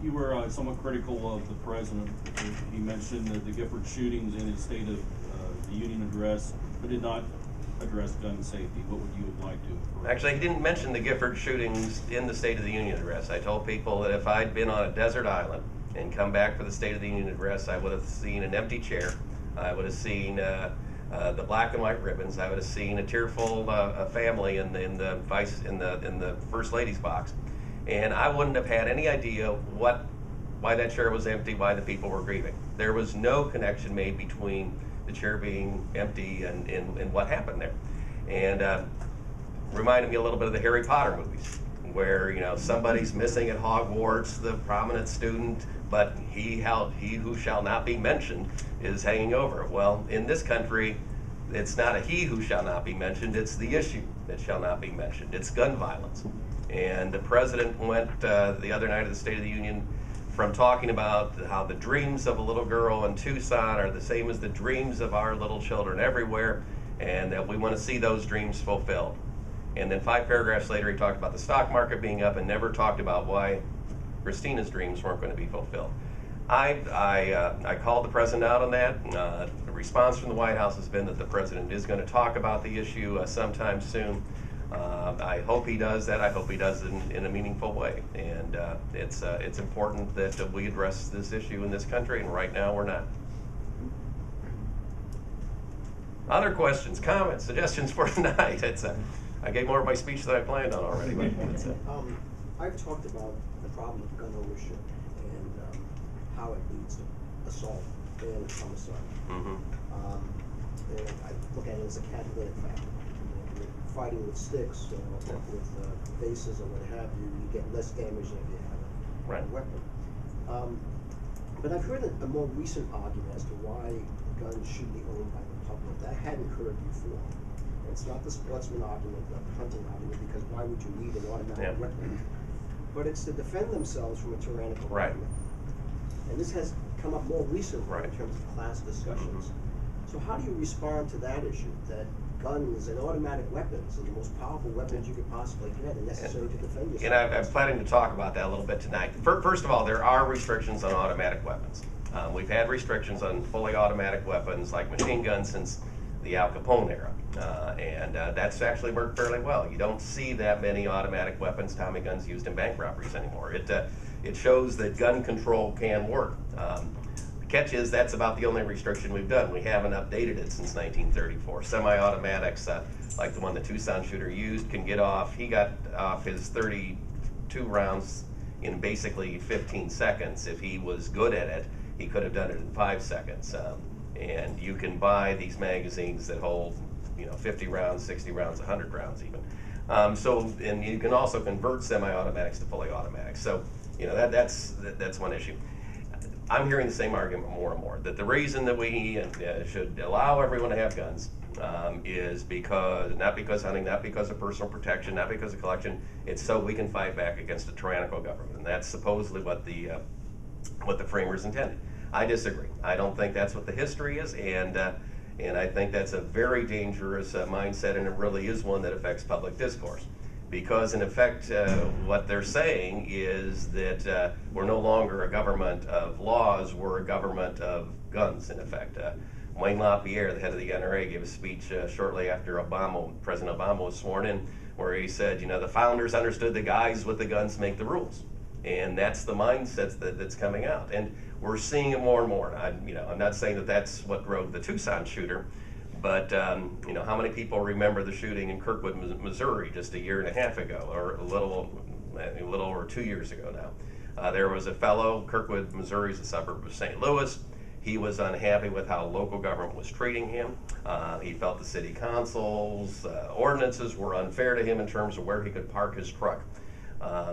You were somewhat critical of the president. He mentioned the Gifford shootings in his State of the Union address, but did not address gun safety. What would you have liked to? Actually, he didn't mention the Gifford shootings in the State of the Union address. I told people that if I'd been on a desert island and come back for the State of the Union address, I would have seen an empty chair. I would have seen the black and white ribbons. I would have seen a tearful family in the First Lady's box, and I wouldn't have had any idea why that chair was empty, why the people were grieving. There was no connection made between the chair being empty and what happened there, and reminded me a little bit of the Harry Potter movies, where somebody's missing at Hogwarts, the prominent student, but he who shall not be mentioned is hanging over. Well, in this country, it's not a he who shall not be mentioned, it's the issue that shall not be mentioned. It's gun violence. And the president went the other night of the State of the Union from talking about how the dreams of a little girl in Tucson are the same as the dreams of our little children everywhere, and that we want to see those dreams fulfilled. And then 5 paragraphs later, he talked about the stock market being up and never talked about why Christina's dreams weren't going to be fulfilled. I called the president out on that. The response from the White House has been that the president is going to talk about the issue sometime soon. I hope he does that. I hope he does it in a meaningful way. And it's important that we address this issue in this country, and right now we're not. Other questions, comments, suggestions for tonight? I gave more of my speech than I planned on already. But I've talked about the problem of gun ownership and how it leads to assault and homicide. Mm-hmm. And I look at it as a catalytic factor. You're fighting with sticks, with bases or what have you, you get less damage than if you have a weapon. But I've heard a more recent argument as to why guns should be owned by the public that I hadn't heard before. And it's not the sportsman argument, the hunting argument, because why would you need an automatic weapon? But it's to defend themselves from a tyrannical government. And this has come up more recently in terms of class discussions. So how do you respond to that issue, that guns and automatic weapons are the most powerful weapons you could possibly get and necessary to defend yourself? And I'm planning to talk about that a little bit tonight. First of all, there are restrictions on automatic weapons. We've had restrictions on fully automatic weapons like machine guns since the Al Capone era. And that's actually worked fairly well. You don't see that many automatic weapons, Tommy guns, used in bank robberies anymore. It shows that gun control can work. The catch is that's about the only restriction we've done. We haven't updated it since 1934. Semi-automatics, like the one the Tucson shooter used, can get off. He got off his 32 rounds in basically 15 seconds. If he was good at it, he could have done it in 5 seconds. And you can buy these magazines that hold 50 rounds, 60 rounds, 100 rounds even. And you can also convert semi-automatics to fully automatics. So that's one issue. I'm hearing the same argument more and more, that the reason that we should allow everyone to have guns is not because hunting, not because of personal protection, not because of collection. It's so we can fight back against a tyrannical government, and that's supposedly what the framers intended. I disagree. I don't think that's what the history is, and I think that's a very dangerous mindset, and it really is one that affects public discourse. Because in effect, what they're saying is that we're no longer a government of laws, we're a government of guns, in effect. Wayne LaPierre, the head of the NRA, gave a speech shortly after President Obama was sworn in, where he said, the founders understood the guys with the guns make the rules. And that's the mindset that's coming out. And we're seeing it more and more. I'm not saying that that's what drove the Tucson shooter, but how many people remember the shooting in Kirkwood, Missouri, just a year and a half ago, or a little over 2 years ago now? There was a fellow, Kirkwood, Missouri is a suburb of St. Louis. He was unhappy with how local government was treating him. He felt the city council's ordinances were unfair to him in terms of where he could park his truck.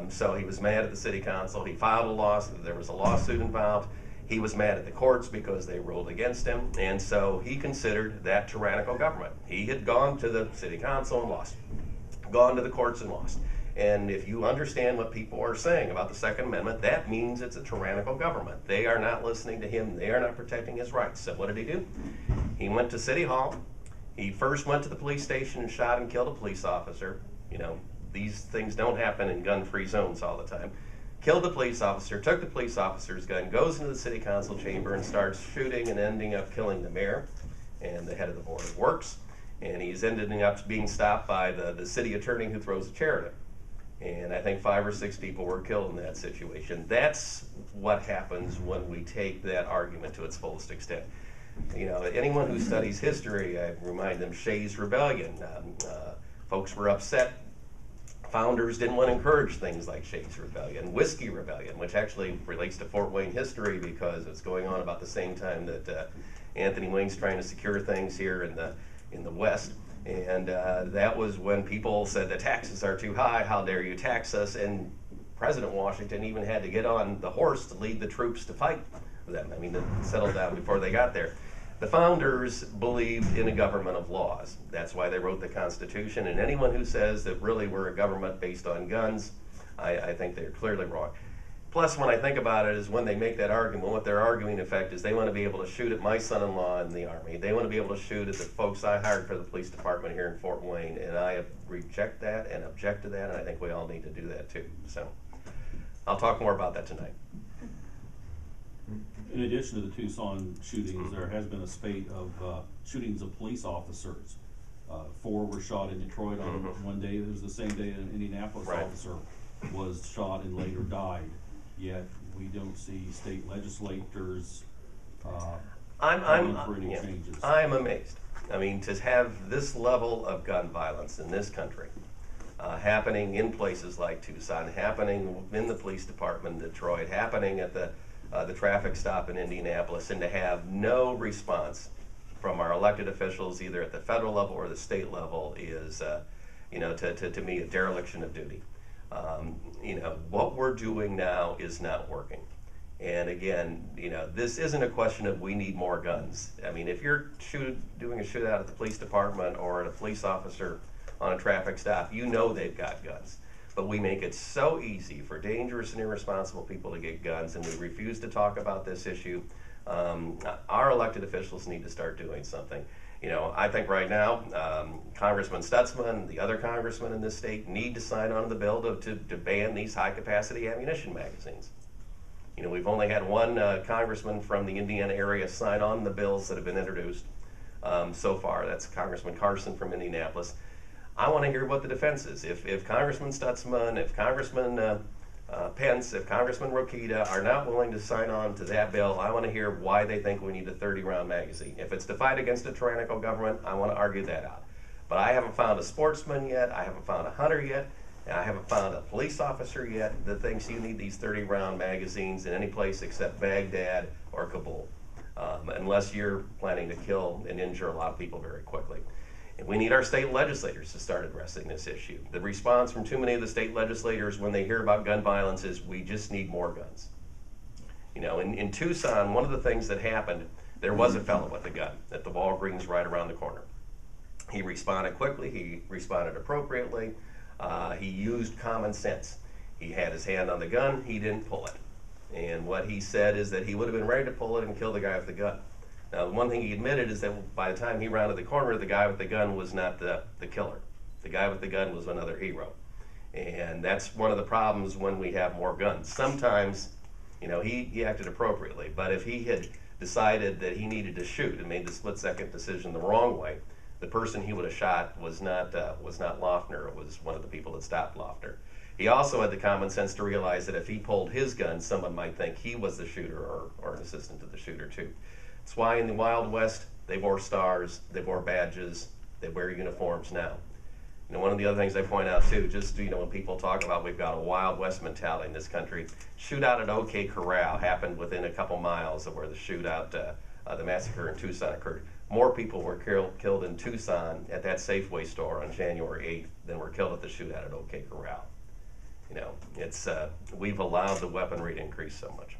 So he was mad at the city council. He filed a lawsuit. There was a lawsuit involved. He was mad at the courts because they ruled against him, and so he considered that tyrannical government. He had gone to the city council and lost, gone to the courts and lost. And if you understand what people are saying about the Second Amendment, that means it's a tyrannical government. They are not listening to him. They are not protecting his rights. So what did he do? He went to City Hall. He first went to the police station and shot and killed a police officer. These things don't happen in gun-free zones all the time. killed the police officer, took the police officer's gun, goes into the city council chamber and starts shooting and ending up killing the mayor and the head of the board of works. And he's ending up being stopped by the city attorney who throws a chair at him. And I think 5 or 6 people were killed in that situation. That's what happens when we take that argument to its fullest extent. You know, anyone who studies history, I remind them, Shays' Rebellion. Folks were upset. Founders didn't want to encourage things like Shays' Rebellion, Whiskey Rebellion, which actually relates to Fort Wayne history because it's going on about the same time that Anthony Wayne's trying to secure things here in the West. And that was when people said the taxes are too high, how dare you tax us, and President Washington even had to get on the horse to lead the troops to fight them. I mean, to settle down before they got there. The founders believed in a government of laws. That's why they wrote the Constitution, and anyone who says that really we're a government based on guns, I think they're clearly wrong. Plus, when I think about it, is when they make that argument, what they're arguing, in effect, is they want to be able to shoot at my son-in-law in the Army. They want to be able to shoot at the folks I hired for the police department here in Fort Wayne, and I reject that and object to that, and I think we all need to do that too. So, I'll talk more about that tonight. In addition to the Tucson shootings, there has been a spate of shootings of police officers. 4 were shot in Detroit on one day. It was the same day an Indianapolis officer was shot and later died. Yet we don't see state legislators calling for any changes. I'm amazed. I mean, to have this level of gun violence in this country happening in places like Tucson, happening in the police department in Detroit, happening at the traffic stop in Indianapolis, and to have no response from our elected officials, either at the federal level or the state level, is, you know, to me, a dereliction of duty. You know, what we're doing now is not working. And again, you know, this isn't a question of we need more guns. I mean, if you're doing a shootout at the police department or at a police officer on a traffic stop, you know they've got guns. But we make it so easy for dangerous and irresponsible people to get guns, and we refuse to talk about this issue. Our elected officials need to start doing something. You know, I think right now, Congressman Stutzman, the other congressmen in this state need to sign on to the bill to ban these high-capacity ammunition magazines. You know, we've only had one congressman from the Indiana area sign on the bills that have been introduced so far. That's Congressman Carson from Indianapolis. I want to hear what the defense is. If Congressman Stutzman, if Congressman Pence, if Congressman Rokita are not willing to sign on to that bill, I want to hear why they think we need a 30-round magazine. If it's to fight against a tyrannical government, I want to argue that out. But I haven't found a sportsman yet, I haven't found a hunter yet, and I haven't found a police officer yet that thinks you need these 30-round magazines in any place except Baghdad or Kabul, unless you're planning to kill and injure a lot of people very quickly. And we need our state legislators to start addressing this issue. The response from too many of the state legislators when they hear about gun violence is, we just need more guns. You know, in Tucson, one of the things that happened, there was a fellow with a gun at the Walgreens right around the corner. He responded quickly, he responded appropriately, he used common sense. He had his hand on the gun, he didn't pull it. And what he said is that he would have been ready to pull it and kill the guy with the gun. Now, one thing he admitted is that by the time he rounded the corner, the guy with the gun was not the killer. The guy with the gun was another hero. And that's one of the problems when we have more guns. Sometimes, you know, he acted appropriately, but if he had decided that he needed to shoot and made the split-second decision the wrong way, the person he would have shot was not Loeffner. It was one of the people that stopped Loeffner. He also had the common sense to realize that if he pulled his gun, someone might think he was the shooter or an assistant to the shooter too. That's why in the Wild West, they wore stars, they wore badges, they wear uniforms now. You know, one of the other things I point out too, just, you know, when people talk about we've got a Wild West mentality in this country, shootout at OK Corral happened within a couple miles of where the shootout, the massacre in Tucson occurred. More people were killed in Tucson at that Safeway store on January 8th than were killed at the shootout at OK Corral. You know, it's, we've allowed the weaponry to increase so much.